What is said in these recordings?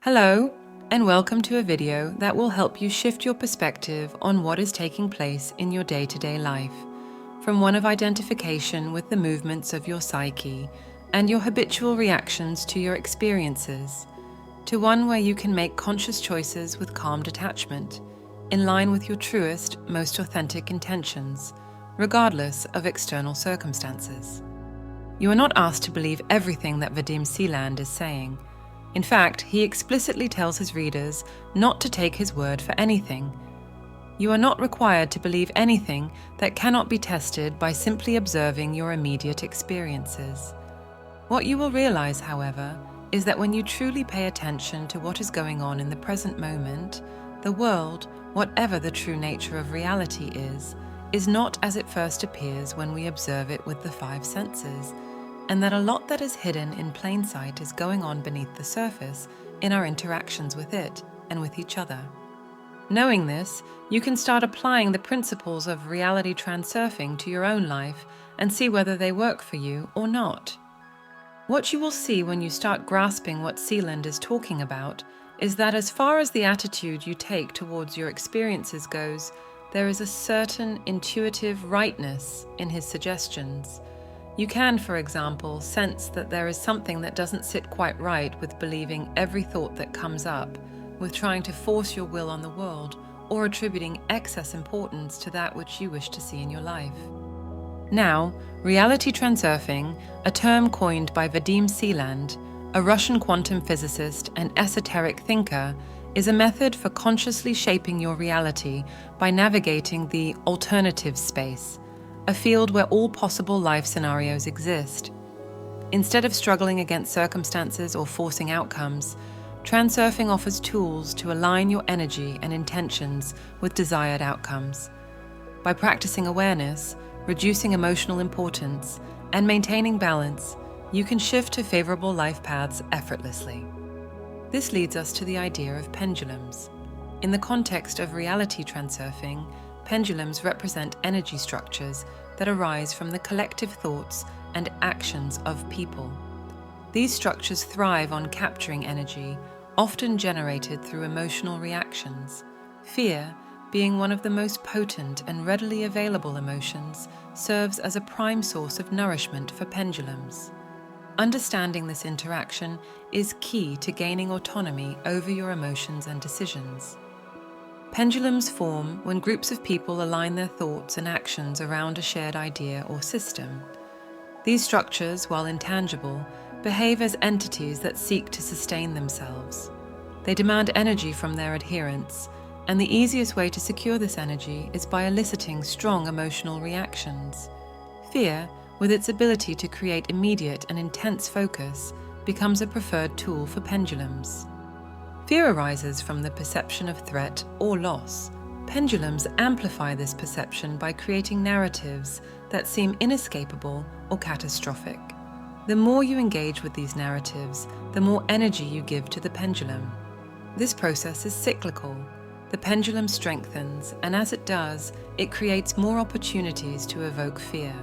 Hello, and welcome to a video that will help you shift your perspective on what is taking place in your day-to-day life, from one of identification with the movements of your psyche and your habitual reactions to your experiences, to one where you can make conscious choices with calm detachment, in line with your truest, most authentic intentions, regardless of external circumstances. You are not asked to believe everything that Vadim Zeland is saying. In fact, he explicitly tells his readers not to take his word for anything. You are not required to believe anything that cannot be tested by simply observing your immediate experiences. What you will realize, however, is that when you truly pay attention to what is going on in the present moment, the world, whatever the true nature of reality is not as it first appears when we observe it with the five senses, and that a lot that is hidden in plain sight is going on beneath the surface in our interactions with it and with each other. Knowing this, you can start applying the principles of reality transurfing to your own life and see whether they work for you or not. What you will see when you start grasping what Zeland is talking about is that as far as the attitude you take towards your experiences goes, there is a certain intuitive rightness in his suggestions. You can, for example, sense that there is something that doesn't sit quite right with believing every thought that comes up, with trying to force your will on the world, or attributing excess importance to that which you wish to see in your life. Now, reality transurfing, a term coined by Vadim Zeland, a Russian quantum physicist and esoteric thinker, is a method for consciously shaping your reality by navigating the alternative space, a field where all possible life scenarios exist. Instead of struggling against circumstances or forcing outcomes, transurfing offers tools to align your energy and intentions with desired outcomes. By practicing awareness, reducing emotional importance, and maintaining balance, you can shift to favorable life paths effortlessly. This leads us to the idea of pendulums. In the context of reality transurfing, pendulums represent energy structures that arise from the collective thoughts and actions of people. These structures thrive on capturing energy, often generated through emotional reactions. Fear, being one of the most potent and readily available emotions, serves as a prime source of nourishment for pendulums. Understanding this interaction is key to gaining autonomy over your emotions and decisions. Pendulums form when groups of people align their thoughts and actions around a shared idea or system. These structures, while intangible, behave as entities that seek to sustain themselves. They demand energy from their adherents, and the easiest way to secure this energy is by eliciting strong emotional reactions. Fear, with its ability to create immediate and intense focus, becomes a preferred tool for pendulums. Fear arises from the perception of threat or loss. Pendulums amplify this perception by creating narratives that seem inescapable or catastrophic. The more you engage with these narratives, the more energy you give to the pendulum. This process is cyclical. The pendulum strengthens, and as it does, it creates more opportunities to evoke fear.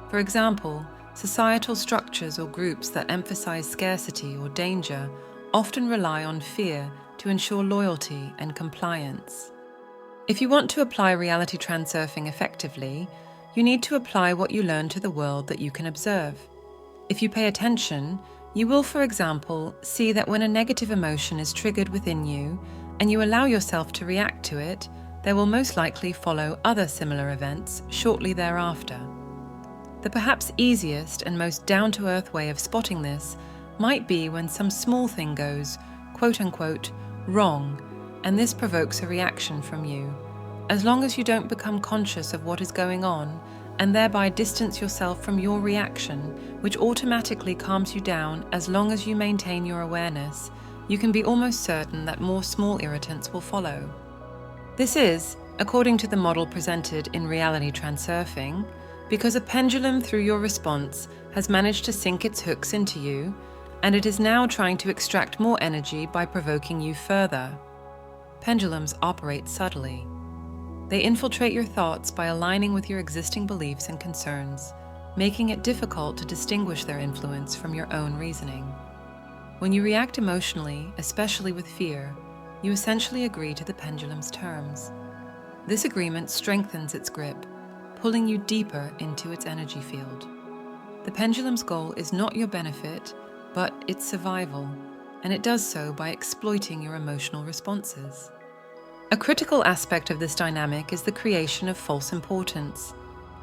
For example, societal structures or groups that emphasize scarcity or danger often rely on fear to ensure loyalty and compliance. If you want to apply reality transurfing effectively, you need to apply what you learn to the world that you can observe. If you pay attention, you will, for example, see that when a negative emotion is triggered within you and you allow yourself to react to it, there will most likely follow other similar events shortly thereafter. The perhaps easiest and most down-to-earth way of spotting this might be when some small thing goes, quote-unquote, wrong, and this provokes a reaction from you. As long as you don't become conscious of what is going on, and thereby distance yourself from your reaction, which automatically calms you down as long as you maintain your awareness, you can be almost certain that more small irritants will follow. This is, according to the model presented in reality transurfing, because a pendulum through your response has managed to sink its hooks into you, and it is now trying to extract more energy by provoking you further. Pendulums operate subtly. They infiltrate your thoughts by aligning with your existing beliefs and concerns, making it difficult to distinguish their influence from your own reasoning. When you react emotionally, especially with fear, you essentially agree to the pendulum's terms. This agreement strengthens its grip, pulling you deeper into its energy field. The pendulum's goal is not your benefit, but its survival, and it does so by exploiting your emotional responses. A critical aspect of this dynamic is the creation of false importance.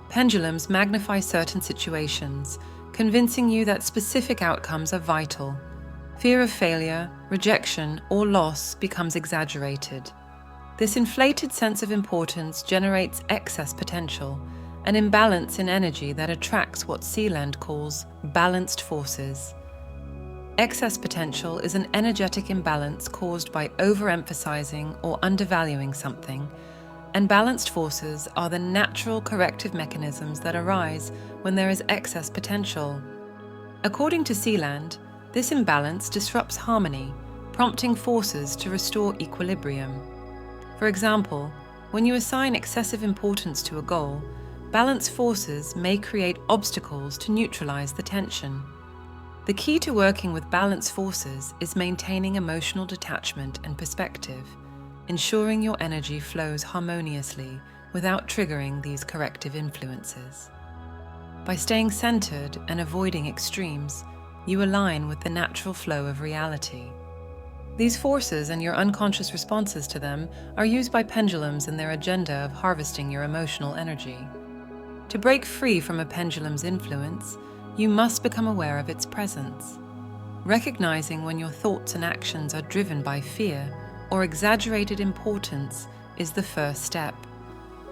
Pendulums magnify certain situations, convincing you that specific outcomes are vital. Fear of failure, rejection, or loss becomes exaggerated. This inflated sense of importance generates excess potential, an imbalance in energy that attracts what Zeland calls balanced forces. Excess potential is an energetic imbalance caused by overemphasizing or undervaluing something, and balanced forces are the natural corrective mechanisms that arise when there is excess potential. According to Zeland, this imbalance disrupts harmony, prompting forces to restore equilibrium. For example, when you assign excessive importance to a goal, balanced forces may create obstacles to neutralize the tension. The key to working with balanced forces is maintaining emotional detachment and perspective, ensuring your energy flows harmoniously without triggering these corrective influences. By staying centered and avoiding extremes, you align with the natural flow of reality. These forces and your unconscious responses to them are used by pendulums in their agenda of harvesting your emotional energy. To break free from a pendulum's influence, you must become aware of its presence. Recognizing when your thoughts and actions are driven by fear or exaggerated importance is the first step.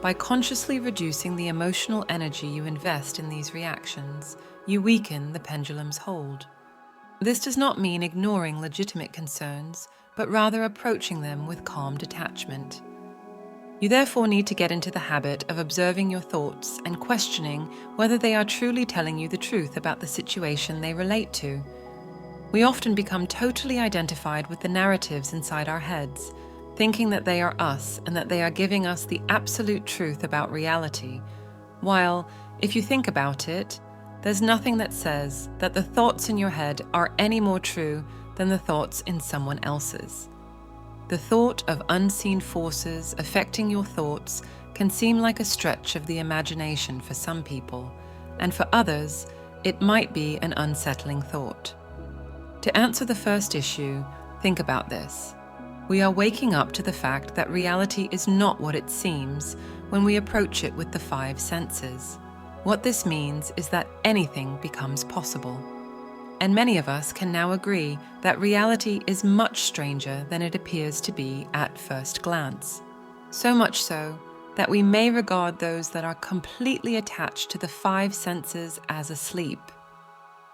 By consciously reducing the emotional energy you invest in these reactions, you weaken the pendulum's hold. This does not mean ignoring legitimate concerns, but rather approaching them with calm detachment. You therefore need to get into the habit of observing your thoughts and questioning whether they are truly telling you the truth about the situation they relate to. We often become totally identified with the narratives inside our heads, thinking that they are us and that they are giving us the absolute truth about reality, while, if you think about it, there's nothing that says that the thoughts in your head are any more true than the thoughts in someone else's. The thought of unseen forces affecting your thoughts can seem like a stretch of the imagination for some people, and for others, it might be an unsettling thought. To answer the first issue, think about this. We are waking up to the fact that reality is not what it seems when we approach it with the five senses. What this means is that anything becomes possible. And many of us can now agree that reality is much stranger than it appears to be at first glance. So much so that we may regard those that are completely attached to the five senses as asleep.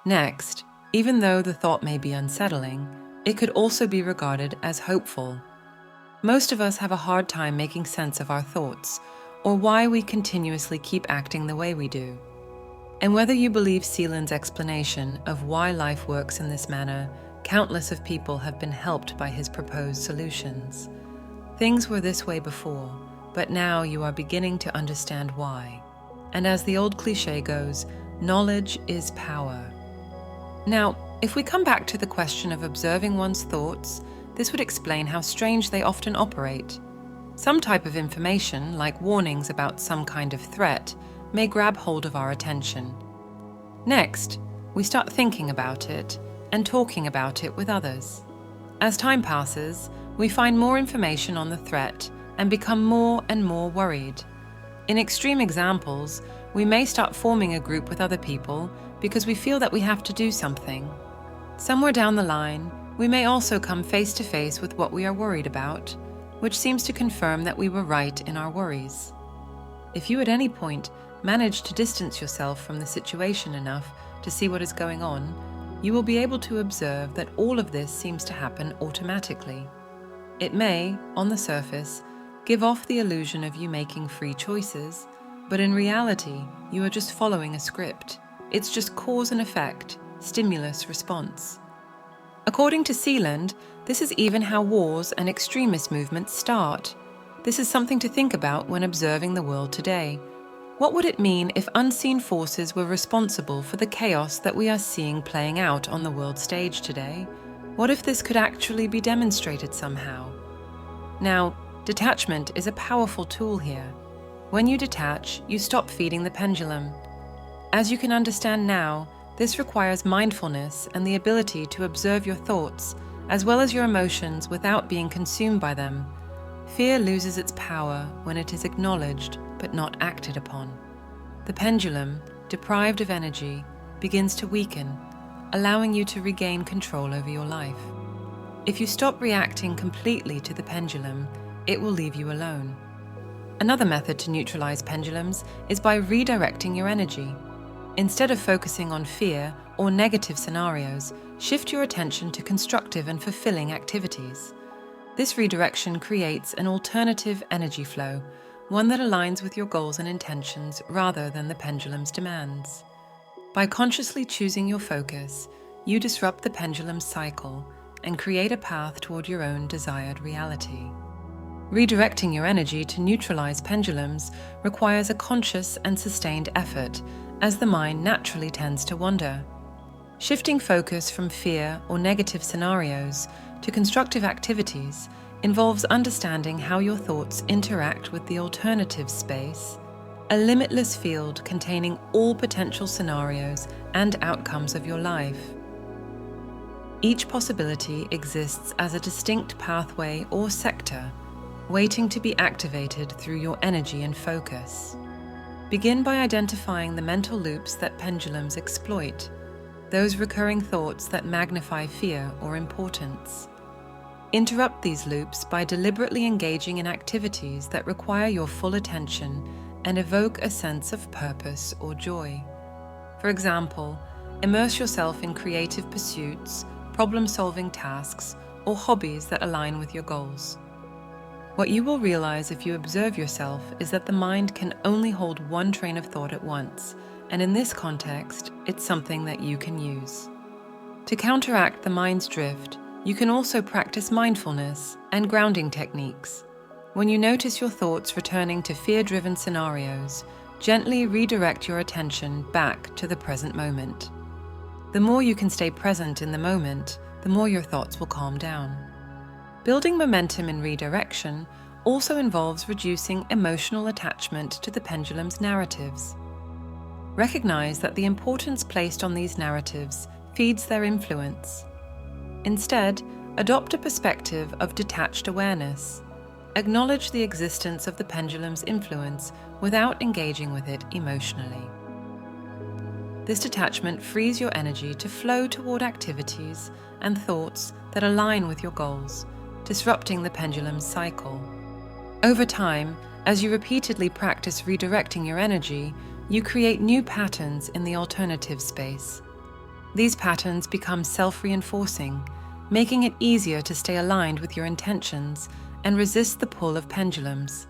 Next, even though the thought may be unsettling, it could also be regarded as hopeful. Most of us have a hard time making sense of our thoughts, or why we continuously keep acting the way we do. And whether you believe Zeland's explanation of why life works in this manner, countless of people have been helped by his proposed solutions. Things were this way before, but now you are beginning to understand why. And as the old cliche goes, knowledge is power. Now, if we come back to the question of observing one's thoughts, this would explain how strange they often operate. Some type of information, like warnings about some kind of threat, may grab hold of our attention. Next, we start thinking about it and talking about it with others. As time passes, we find more information on the threat and become more and more worried. In extreme examples, we may start forming a group with other people because we feel that we have to do something. Somewhere down the line, we may also come face to face with what we are worried about, which seems to confirm that we were right in our worries. If you at any point manage to distance yourself from the situation enough to see what is going on, you will be able to observe that all of this seems to happen automatically. It may, on the surface, give off the illusion of you making free choices, but in reality, you are just following a script. It's just cause and effect, stimulus response. According to Zeland, this is even how wars and extremist movements start. This is something to think about when observing the world today. What would it mean if unseen forces were responsible for the chaos that we are seeing playing out on the world stage today? What if this could actually be demonstrated somehow? Now, detachment is a powerful tool here. When you detach, you stop feeding the pendulum. As you can understand now, this requires mindfulness and the ability to observe your thoughts, as well as your emotions, without being consumed by them. Fear loses its power when it is acknowledged but not acted upon. The pendulum, deprived of energy, begins to weaken, allowing you to regain control over your life. If you stop reacting completely to the pendulum, it will leave you alone. Another method to neutralize pendulums is by redirecting your energy. Instead of focusing on fear or negative scenarios, shift your attention to constructive and fulfilling activities. This redirection creates an alternative energy flow, one that aligns with your goals and intentions rather than the pendulum's demands. By consciously choosing your focus, you disrupt the pendulum's cycle and create a path toward your own desired reality. Redirecting your energy to neutralize pendulums requires a conscious and sustained effort, as the mind naturally tends to wander. Shifting focus from fear or negative scenarios to constructive activities involves understanding how your thoughts interact with the alternative space, a limitless field containing all potential scenarios and outcomes of your life. Each possibility exists as a distinct pathway or sector, waiting to be activated through your energy and focus. Begin by identifying the mental loops that pendulums exploit, those recurring thoughts that magnify fear or importance. Interrupt these loops by deliberately engaging in activities that require your full attention and evoke a sense of purpose or joy. For example, immerse yourself in creative pursuits, problem-solving tasks, or hobbies that align with your goals. What you will realize if you observe yourself is that the mind can only hold one train of thought at once, and in this context, it's something that you can use. To counteract the mind's drift, you can also practice mindfulness and grounding techniques. When you notice your thoughts returning to fear-driven scenarios, gently redirect your attention back to the present moment. The more you can stay present in the moment, the more your thoughts will calm down. Building momentum in redirection also involves reducing emotional attachment to the pendulum's narratives. Recognize that the importance placed on these narratives feeds their influence. Instead, adopt a perspective of detached awareness. Acknowledge the existence of the pendulum's influence without engaging with it emotionally. This detachment frees your energy to flow toward activities and thoughts that align with your goals, disrupting the pendulum's cycle. Over time, as you repeatedly practice redirecting your energy, you create new patterns in the alternative space. These patterns become self-reinforcing, making it easier to stay aligned with your intentions and resist the pull of pendulums.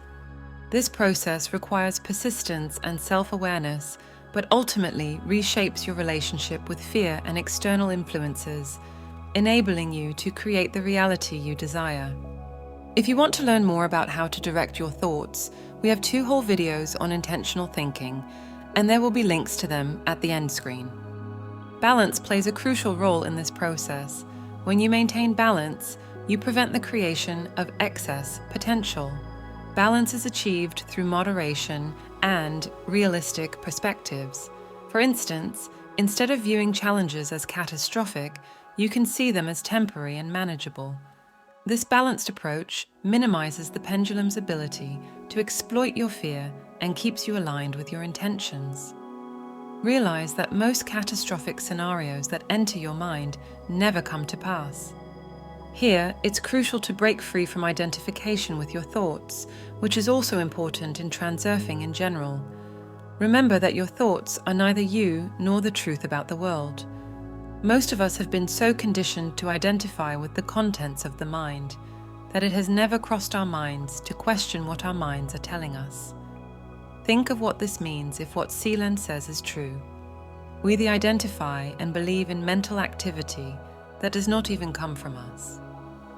This process requires persistence and self-awareness, but ultimately reshapes your relationship with fear and external influences, enabling you to create the reality you desire. If you want to learn more about how to direct your thoughts, we have 2 whole videos on intentional thinking, and there will be links to them at the end screen. Balance plays a crucial role in this process. When you maintain balance, you prevent the creation of excess potential. Balance is achieved through moderation and realistic perspectives. For instance, instead of viewing challenges as catastrophic, you can see them as temporary and manageable. This balanced approach minimizes the pendulum's ability to exploit your fear and keeps you aligned with your intentions. Realize that most catastrophic scenarios that enter your mind never come to pass. Here, it's crucial to break free from identification with your thoughts, which is also important in transurfing in general. Remember that your thoughts are neither you nor the truth about the world. Most of us have been so conditioned to identify with the contents of the mind that it has never crossed our minds to question what our minds are telling us. Think of what this means if what Zeland says is true. We either identify and believe in mental activity that does not even come from us.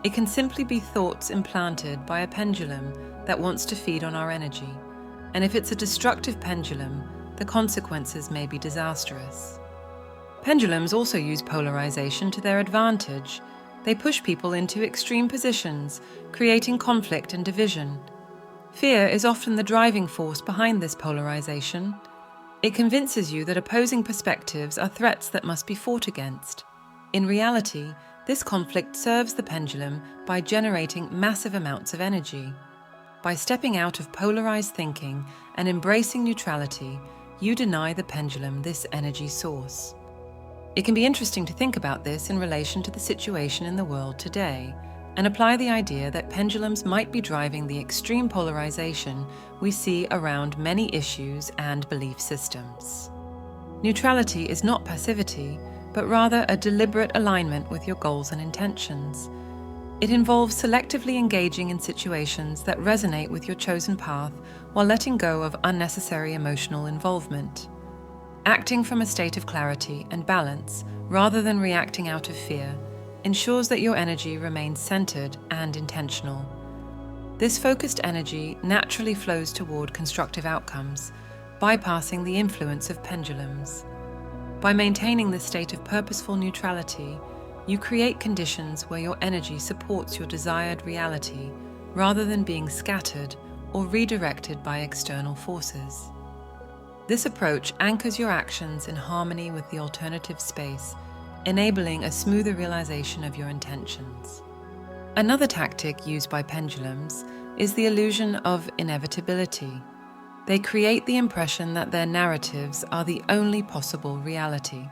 It can simply be thoughts implanted by a pendulum that wants to feed on our energy, and if it's a destructive pendulum, the consequences may be disastrous. Pendulums also use polarization to their advantage. They push people into extreme positions, creating conflict and division. Fear is often the driving force behind this polarization. It convinces you that opposing perspectives are threats that must be fought against. In reality, this conflict serves the pendulum by generating massive amounts of energy. By stepping out of polarized thinking and embracing neutrality, you deny the pendulum this energy source. It can be interesting to think about this in relation to the situation in the world today, and apply the idea that pendulums might be driving the extreme polarization we see around many issues and belief systems. Neutrality is not passivity, but rather a deliberate alignment with your goals and intentions. It involves selectively engaging in situations that resonate with your chosen path while letting go of unnecessary emotional involvement. Acting from a state of clarity and balance, rather than reacting out of fear, ensures that your energy remains centered and intentional. This focused energy naturally flows toward constructive outcomes, bypassing the influence of pendulums. By maintaining this state of purposeful neutrality, you create conditions where your energy supports your desired reality, rather than being scattered or redirected by external forces. This approach anchors your actions in harmony with the alternative space, enabling a smoother realization of your intentions. Another tactic used by pendulums is the illusion of inevitability. They create the impression that their narratives are the only possible reality.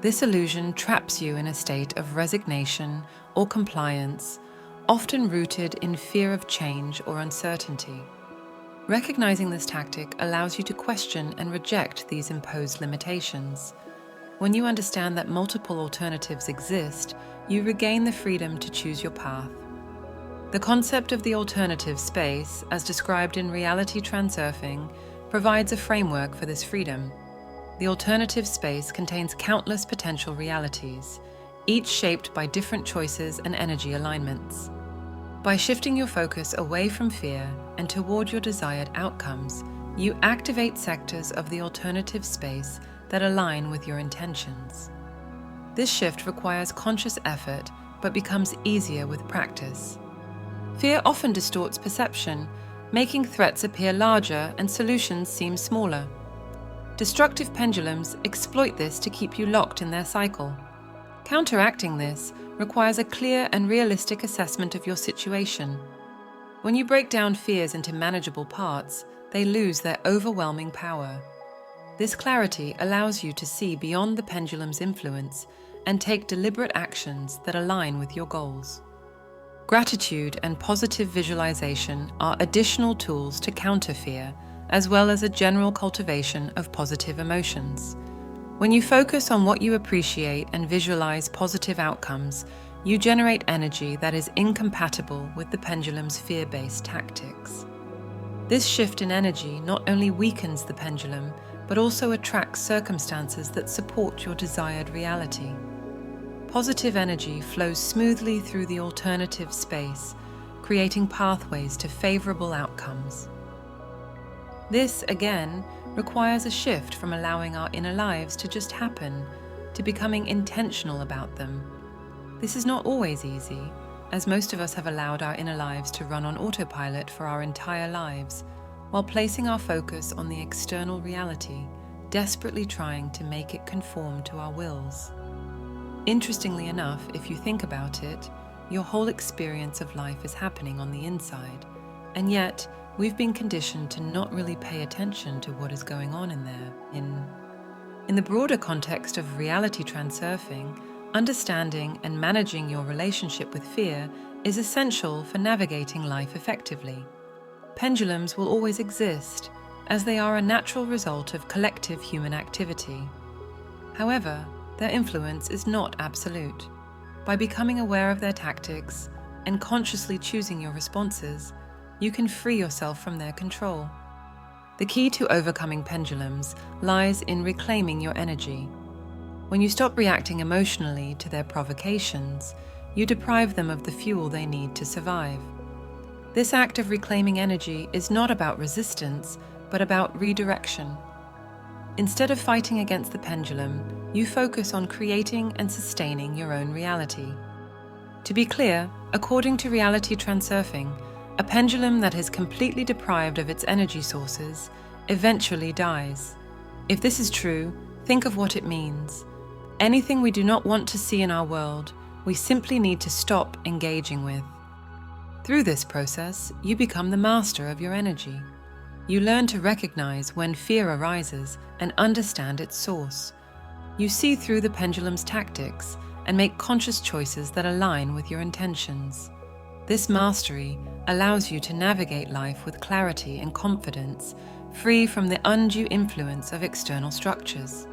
This illusion traps you in a state of resignation or compliance, often rooted in fear of change or uncertainty. Recognizing this tactic allows you to question and reject these imposed limitations. When you understand that multiple alternatives exist, you regain the freedom to choose your path. The concept of the alternative space, as described in Reality Transurfing, provides a framework for this freedom. The alternative space contains countless potential realities, each shaped by different choices and energy alignments. By shifting your focus away from fear and toward your desired outcomes, you activate sectors of the alternative space that align with your intentions. This shift requires conscious effort, but becomes easier with practice. Fear often distorts perception, making threats appear larger and solutions seem smaller. Destructive pendulums exploit this to keep you locked in their cycle. Counteracting this requires a clear and realistic assessment of your situation. When you break down fears into manageable parts, they lose their overwhelming power. This clarity allows you to see beyond the pendulum's influence and take deliberate actions that align with your goals. Gratitude and positive visualization are additional tools to counter fear, as well as a general cultivation of positive emotions. When you focus on what you appreciate and visualize positive outcomes, you generate energy that is incompatible with the pendulum's fear-based tactics. This shift in energy not only weakens the pendulum, but also attracts circumstances that support your desired reality. Positive energy flows smoothly through the alternative space, creating pathways to favorable outcomes. This, again, requires a shift from allowing our inner lives to just happen to becoming intentional about them. This is not always easy, as most of us have allowed our inner lives to run on autopilot for our entire lives, while placing our focus on the external reality, desperately trying to make it conform to our wills. Interestingly enough, if you think about it, your whole experience of life is happening on the inside, and yet we've been conditioned to not really pay attention to what is going on in there. In the broader context of reality transurfing, understanding and managing your relationship with fear is essential for navigating life effectively. Pendulums will always exist, as they are a natural result of collective human activity. However, their influence is not absolute. By becoming aware of their tactics and consciously choosing your responses, you can free yourself from their control. The key to overcoming pendulums lies in reclaiming your energy. When you stop reacting emotionally to their provocations, you deprive them of the fuel they need to survive. This act of reclaiming energy is not about resistance, but about redirection. Instead of fighting against the pendulum, you focus on creating and sustaining your own reality. To be clear, according to Reality Transurfing, a pendulum that is completely deprived of its energy sources eventually dies. If this is true, think of what it means. Anything we do not want to see in our world, we simply need to stop engaging with. Through this process, you become the master of your energy. You learn to recognize when fear arises and understand its source. You see through the pendulum's tactics and make conscious choices that align with your intentions. This mastery allows you to navigate life with clarity and confidence, free from the undue influence of external structures.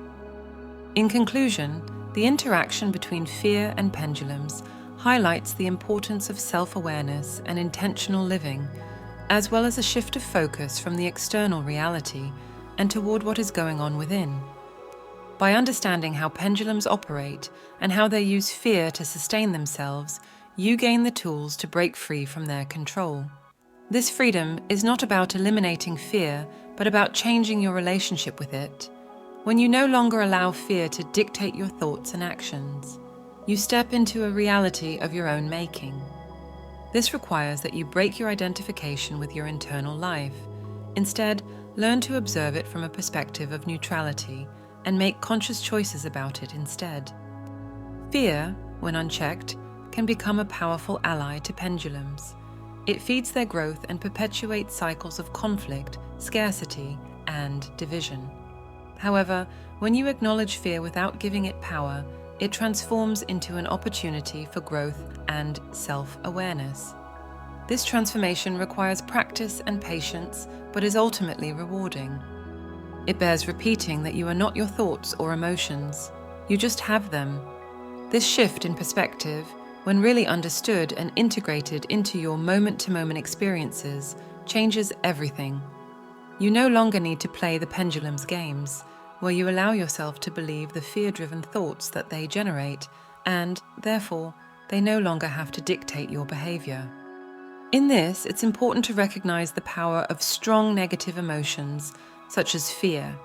In conclusion, the interaction between fear and pendulums highlights the importance of self-awareness and intentional living, as well as a shift of focus from the external reality and toward what is going on within. By understanding how pendulums operate and how they use fear to sustain themselves, you gain the tools to break free from their control. This freedom is not about eliminating fear, but about changing your relationship with it. When you no longer allow fear to dictate your thoughts and actions, you step into a reality of your own making. This requires that you break your identification with your internal life. Instead, learn to observe it from a perspective of neutrality and make conscious choices about it instead. Fear, when unchecked, can become a powerful ally to pendulums. It feeds their growth and perpetuates cycles of conflict, scarcity, and division. However, when you acknowledge fear without giving it power, it transforms into an opportunity for growth and self-awareness. This transformation requires practice and patience, but is ultimately rewarding. It bears repeating that you are not your thoughts or emotions. You just have them. This shift in perspective, when really understood and integrated into your moment-to-moment experiences, changes everything. You no longer need to play the pendulum's games, where you allow yourself to believe the fear-driven thoughts that they generate, and, therefore, they no longer have to dictate your behavior. In this, it's important to recognize the power of strong negative emotions, such as fear.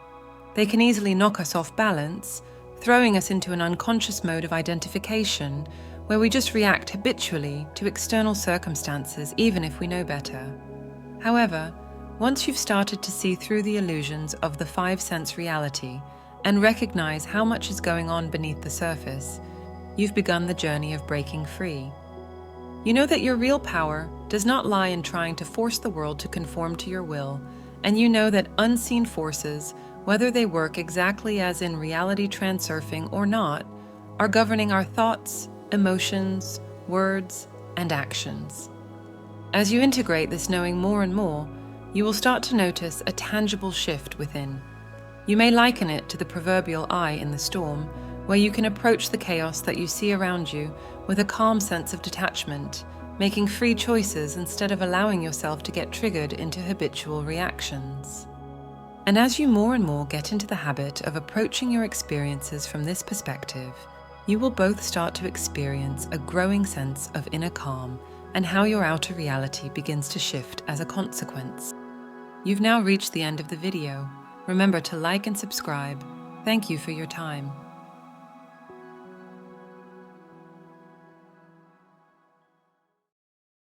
They can easily knock us off balance, throwing us into an unconscious mode of identification, where we just react habitually to external circumstances even if we know better. However, once you've started to see through the illusions of the five-sense reality and recognize how much is going on beneath the surface, you've begun the journey of breaking free. You know that your real power does not lie in trying to force the world to conform to your will, and you know that unseen forces, whether they work exactly as in reality transurfing or not, are governing our thoughts, emotions, words, and actions. As you integrate this knowing more and more, you will start to notice a tangible shift within. You may liken it to the proverbial eye in the storm, where you can approach the chaos that you see around you with a calm sense of detachment, making free choices instead of allowing yourself to get triggered into habitual reactions. And as you more and more get into the habit of approaching your experiences from this perspective, you will both start to experience a growing sense of inner calm and how your outer reality begins to shift as a consequence. You've now reached the end of the video. Remember to like and subscribe. Thank you for your time.